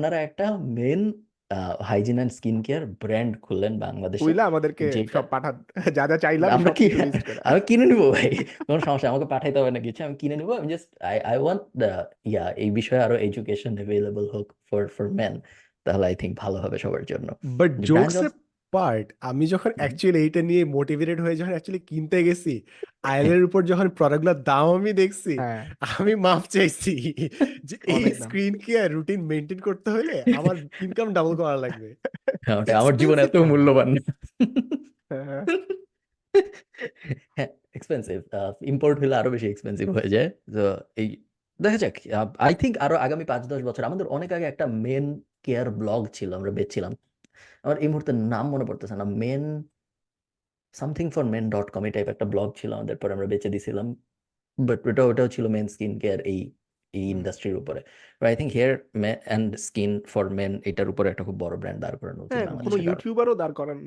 আপনারা একটা men hygiene and skin care brand খুললেন বাংলাদেশে, খুইলা আমাদেরকে যেটা সব পাঠান, যা যা চাইলাম আমরা কি সবকিছু লিস্ট করে। আমি কিনে নিবো ভাই, কোনো সমস্যা, আমাকে পাঠাইতে হবে না কিছু, আমি কিনে নিবো। আমি জাস্ট আই ওয়ান্ট এই বিষয়ে আরো এডুকেশন অ্যাভেলেবল হোক ফর মেন, তাহলে আই থিঙ্ক ভালো হবে সবার জন্য। But brand jokes of part, আমি যখন অ্যাকচুয়ালি এইটা নিয়ে মোটিভেটেড হয়ে যখন অ্যাকচুয়ালি কিনতে গেছি, আয়েলের উপর যখন প্রোডাক্টগুলোর দাম আমি দেখছি, হ্যাঁ, আমি মাপ চাইছি যে এই অনেক দাম। স্ক্রিন কেয়ার রুটিন মেনটেন করতে হলে আমার ইনকাম ডাবল করা লাগবে। আমার জীবন এক্সপেন্সিভ এত কেন? মূল্যবান না। হ্যাঁ, হ্যাঁ, এক্সপেন্সিভ, ইম্পোর্ট হলে আরো বেশি এক্সপেন্সিভ হয়ে যায়। তো এই দেখা যাক, আই থিঙ্ক আরো আগামী 5-10 বছর, আমাদের অনেক আগে একটা মেন কেয়ার ব্লগ ছিল, আমরা বেচছিলাম, আমার এই মুহূর্তে নাম মনে পড়তেছে না, মেন somethingformen.com এই টাইপ একটা ব্লগ ছিল আমাদের, পরে আমরা বেচে দিছিলাম। বাট ওটাও ছিল মেন স্কিন কেয়ার এই এই হুম। ইন্ডাস্ট্রির উপরে। I think hair and skin for men এটার উপরে একটা খুব বড় ব্র্যান্ড দাঁড় করানো উচিত হ্যাঁ, কোনো বাংলাদেশে কারো। ইউটিউবারও দাঁড় করান,